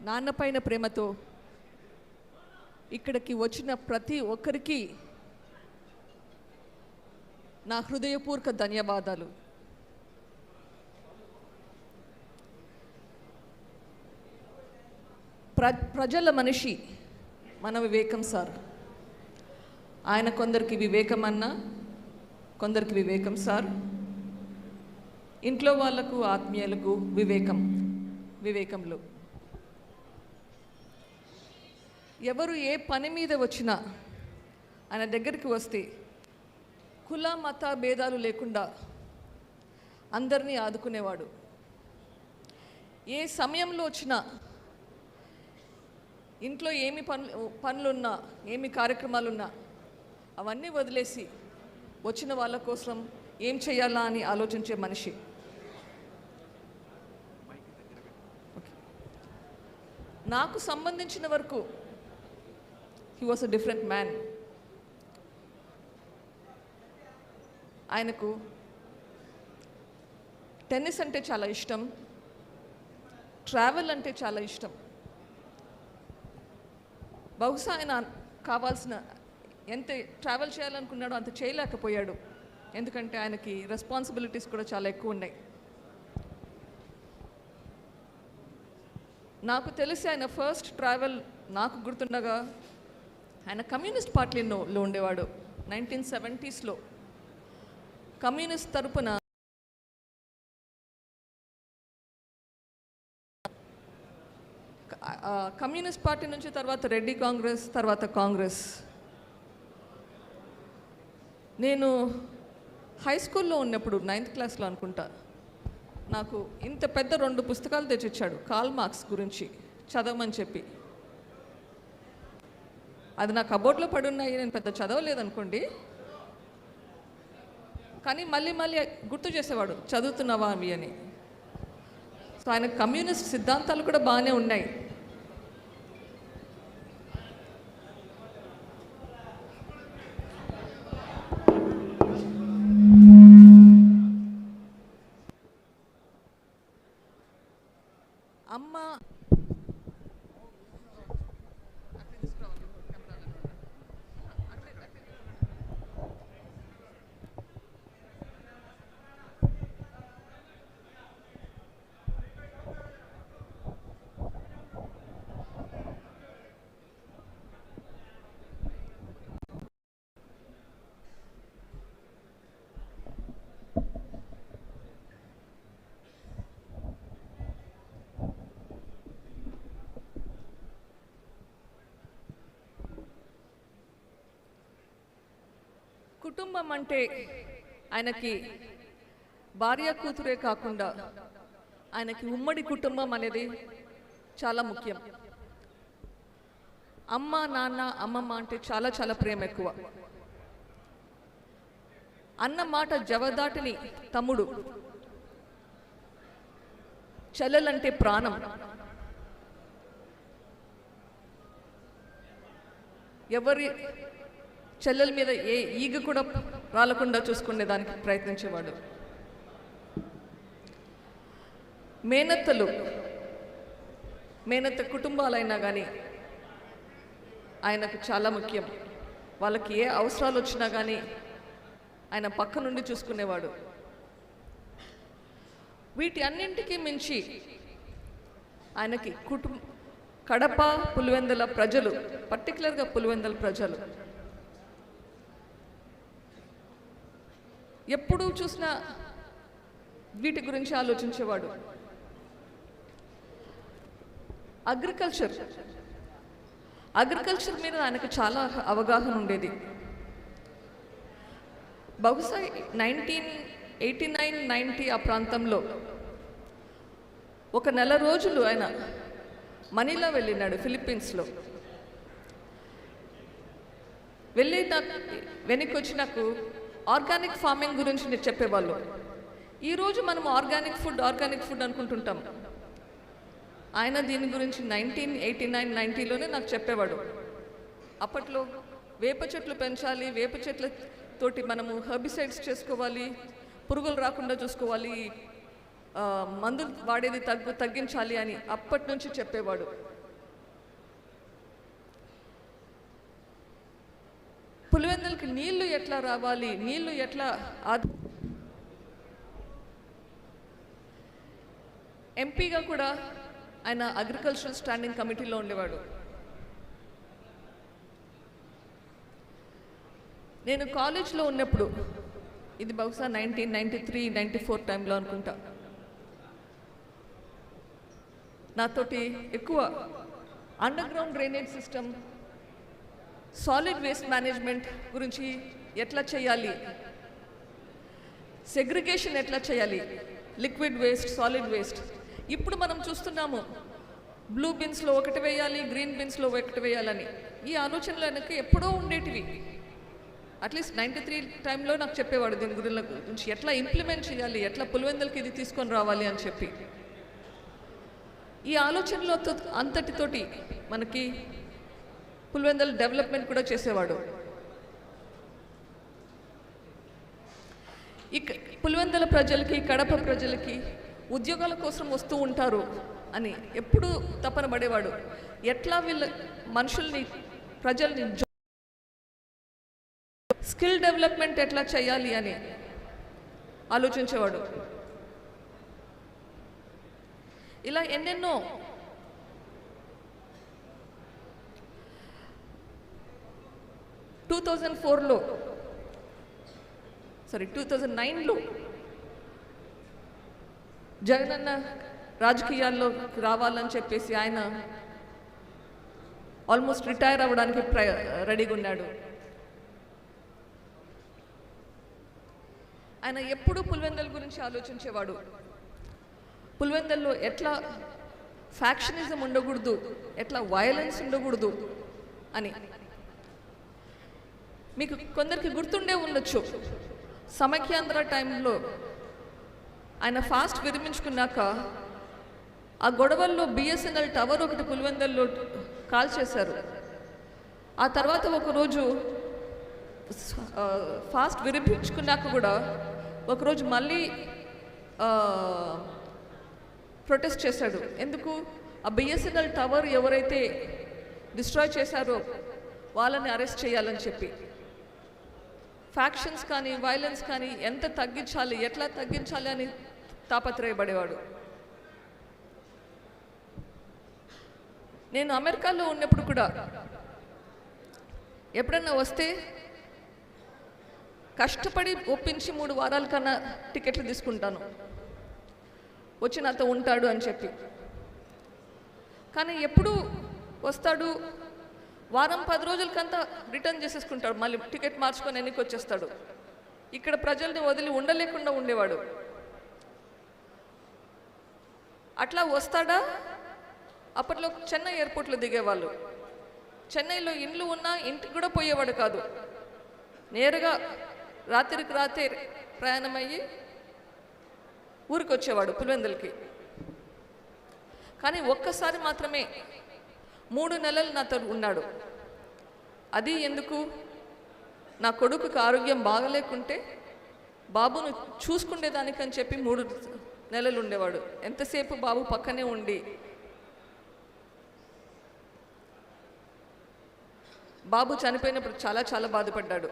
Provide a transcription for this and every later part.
నాన్నపైన ప్రేమతో ఇక్కడికి వచ్చిన ప్రతి ఒక్కరికి నా హృదయపూర్వక ధన్యవాదాలు. ప్రజల మనిషి మన వివేకం సార్. ఆయన కొందరికి వివేకం అన్నా, కొందరికి వివేకం సార్. ఇంట్లో వాళ్లకు ఆత్మీయులకు వివేకంలో ఎవరు ఏ పని మీద వచ్చినా ఆయన దగ్గరికి వస్తే కుల మత భేదాలు లేకుండా అందరినీ ఆదుకునేవాడు. ఏ సమయంలో వచ్చినా ఇంట్లో ఏమి పనులున్నా ఏమి కార్యక్రమాలున్నా అవన్నీ వదిలేసి వచ్చిన వాళ్ళ కోసం ఏం చేయాలా అని ఆలోచించే మనిషి. నాకు సంబంధించిన వరకు he was a different man. ఆయనకు టెన్నిస్ అంటే చాలా ఇష్టం, ట్రావెల్ అంటే చాలా ఇష్టం. బహుశా ఆయన కావాల్సిన ఎంత ట్రావెల్ చేయాలనుకున్నాడో అంత చేయలేకపోయాడు, ఎందుకంటే ఆయనకి రెస్పాన్సిబిలిటీస్ కూడా చాలా ఎక్కువ ఉన్నాయి. నాకు తెలిసి ఆయన ఫస్ట్ ట్రావెల్ నాకు గుర్తుండగా ఆయన కమ్యూనిస్ట్ పార్టీలో ఉండేవాడు. 1970s కమ్యూనిస్ట్ తరపున కమ్యూనిస్ట్ పార్టీ నుంచి తర్వాత రెడ్డి కాంగ్రెస్, తర్వాత కాంగ్రెస్. నేను హై స్కూల్లో ఉన్నప్పుడు 9th క్లాస్లో అనుకుంటా, నాకు ఇంత పెద్ద 2 పుస్తకాలు తెచ్చిచ్చాడు కార్ల్ మార్క్స్ గురించి చదవమని చెప్పి. అది నా కబోర్డ్లో పడి ఉన్నాయి, నేను పెద్ద చదవలేదనుకోండి, కానీ మళ్ళీ గుర్తు చేసేవాడు చదువుతున్నావా అవి అని. సో ఆయన కమ్యూనిస్ట్ సిద్ధాంతాలు కూడా బాగానే ఉన్నాయి. అమ్మ కుటుంబం అంటే ఆయనకి భార్య కూతురే కాకుండా ఆయనకి ఉమ్మడి కుటుంబం అనేది చాలా ముఖ్యం. అమ్మ నాన్న అమ్మమ్మ అంటే చాలా చాలా ప్రేమ ఎక్కువ. అన్న మాట జవదాటిని తమ్ముడు, చెల్లెలంటే ప్రాణం. ఎవరి చెల్లెల మీద ఏ ఈగ కూడా రాలకుండా చూసుకునే దానికి ప్రయత్నించేవాడు. మేనత్త కుటుంబాలైనా కానీ ఆయనకు చాలా ముఖ్యం. వాళ్ళకి ఏ అవసరాలు వచ్చినా కానీ ఆయన పక్క నుండి చూసుకునేవాడు. వీటి అన్నింటికీ మించి ఆయనకి కడప పులివెందుల ప్రజలు, పర్టికులర్గా పులివెందుల ప్రజలు ఎప్పుడూ చూసినా వీటి గురించి ఆలోచించేవాడు. అగ్రికల్చర్ మీద ఆయనకు చాలా అవగాహన ఉండేది. బహుశా 1989-90 ఆ ప్రాంతంలో ఒక నెల రోజులు ఆయన మనీలా వెళ్ళినాడు, ఫిలిప్పీన్స్లో. వెళ్ళి వెనక్కి వచ్చి నాకు ఆర్గానిక్ ఫార్మింగ్ గురించి నేను చెప్పేవాళ్ళు. ఈరోజు మనం ఆర్గానిక్ ఫుడ్ అనుకుంటుంటాం. ఆయన దీని గురించి 1989-90లోనే నాకు చెప్పేవాడు. అప్పట్లో వేప చెట్లు పెంచాలి, వేప చెట్లతోటి మనము హెర్బిసైడ్స్ చేసుకోవాలి, పురుగులు రాకుండా చూసుకోవాలి, మందులు వాడేది తగ్గించాలి అని అప్పటి నుంచి చెప్పేవాడు. పులివెందులకి నీళ్లు ఎట్లా రావాలి, నీళ్లు ఎట్లా ఎంపీగా కూడా ఆయన అగ్రికల్చరల్ స్టాండింగ్ కమిటీలో ఉండేవాడు. నేను కాలేజ్లో ఉన్నప్పుడు, ఇది బహుశా 1993-94 టైంలో అనుకుంటా, నాతోటి ఎక్కువ under ground drainage system, solid waste management గురించి ఎట్లా చేయాలి, సెగ్రిగేషన్ ఎట్లా చేయాలి, లిక్విడ్ వేస్ట్, సాలిడ్ వేస్ట్. ఇప్పుడు మనం చూస్తున్నాము బ్లూ బిన్స్లో ఒకటి వేయాలి, గ్రీన్ బిన్స్లో ఒకటి వేయాలని. ఈ ఆలోచనలు వెనక ఎప్పుడో ఉండేటివి. అట్లీస్ట్ 93 టైంలో నాకు చెప్పేవాడు దీని గురించి ఎట్లా ఇంప్లిమెంట్ చేయాలి, ఎట్లా పులివెందులకి ఇది తీసుకొని రావాలి అని చెప్పి. ఈ ఆలోచనలో అంతటితోటి మనకి పులివెందుల డెవలప్మెంట్ కూడా చేసేవాడు. పులివెందుల ప్రజలకి, కడప ప్రజలకి ఉద్యోగాల కోసం వస్తూ ఉంటారు అని ఎప్పుడూ తపన పడేవాడు. ఎట్లా వీళ్ళ మనుషుల్ని, ప్రజల్ని స్కిల్ డెవలప్మెంట్ ఎట్లా చేయాలి అని ఆలోచించేవాడు. ఇలా ఎన్నెన్నో టూ 2009లో జగనన్న రాజకీయాల్లో రావాలని చెప్పేసి ఆయన ఆల్మోస్ట్ రిటైర్ అవ్వడానికి రెడీగా ఉన్నాడు. ఆయన ఎప్పుడూ పులివెందుల గురించి ఆలోచించేవాడు. పులివెందుల్లో ఎట్లా ఫ్యాక్షనిజం ఉండకూడదు, ఎట్లా వయలెన్స్ ఉండకూడదు అని. మీకు కొందరికి గుర్తుండే ఉండొచ్చు, సమైక్యాంధ్ర టైంలో ఆయన ఫాస్ట్ విరమించుకున్నాక ఆ గొడవల్లో బిఎస్ఎన్ఎల్ టవర్ ఒకటి పులివెందుల్లో కాల్ చేశారు. ఆ తర్వాత ఒకరోజు ఫాస్ట్ విరమించుకున్నాక కూడా ఒకరోజు మళ్ళీ ప్రొటెస్ట్ చేశాడు. ఎందుకు? ఆ బిఎస్ఎన్ఎల్ టవర్ ఎవరైతే డిస్ట్రాయ్ చేశారో వాళ్ళని అరెస్ట్ చేయాలని చెప్పి. ఫ్యాక్షన్స్ కానీ, వైలెన్స్ కానీ ఎంత తగ్గించాలి, ఎట్లా తగ్గించాలి అని తాపత్రయపడేవాడు. నేను అమెరికాలో ఉన్నప్పుడు కూడా ఎప్పుడన్నా వస్తే కష్టపడి ఒప్పించి 3 వారాల కన్నా టికెట్లు తీసుకుంటాను, వచ్చి నాతో ఉంటాడు అని చెప్పి. కానీ ఎప్పుడు వస్తాడు, వారం 10 రోజులకంతా రిటర్న్ చేసేసుకుంటాడు, మళ్ళీ టికెట్ మార్చుకొని వెనక్కి వచ్చేస్తాడు. ఇక్కడ ప్రజల్ని వదిలి ఉండలేకుండా ఉండేవాడు. అట్లా వస్తాడా? అప్పట్లో చెన్నై ఎయిర్పోర్ట్లో దిగేవాళ్ళు. చెన్నైలో ఇండ్లు ఉన్నా ఇంటికి కూడా పోయేవాడు కాదు. నేరుగా రాత్రికి రాత్రి ప్రయాణమయ్యి ఊరికి వచ్చేవాడు పులివెందులకి. కానీ ఒక్కసారి మాత్రమే 3 నెలలు నాతో ఉన్నాడు. అది ఎందుకు? నా కొడుకుకి ఆరోగ్యం బాగలేకుంటే బాబును చూసుకునేదానికని చెప్పి 3 నెలలు ఉండేవాడు. ఎంతసేపు బాబు పక్కనే ఉండి, బాబు చనిపోయినప్పుడు చాలా చాలా బాధపడ్డాడు.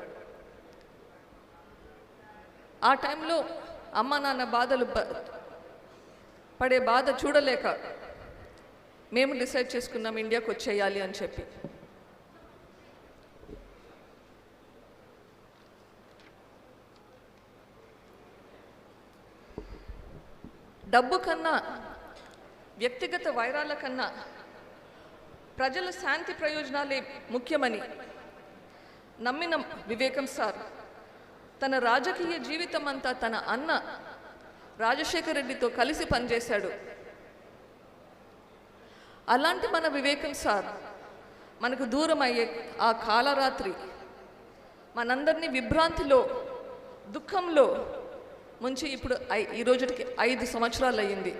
ఆ టైంలో అమ్మ నాన్న బాధలు పడే బాధ చూడలేక మేము డిసైడ్ చేసుకున్నాం ఇండియాకి వచ్చేయాలి అని చెప్పి. డబ్బు కన్నా, వ్యక్తిగత వైరాల కన్నా ప్రజల శాంతి ప్రయోజనాలే ముఖ్యమని నమ్మిన వివేకం సార్ తన రాజకీయ జీవితం అంతా తన అన్న రాజశేఖర్ రెడ్డితో కలిసి పనిచేశాడు. అలాంటి మన వివేకం సార్ మనకు దూరం అయ్యే ఆ కాలరాత్రి మనందరినీ విభ్రాంతిలో, దుఃఖంలో ముంచి ఇప్పుడు ఈ రోజుకి 5 సంవత్సరాలు అయ్యింది.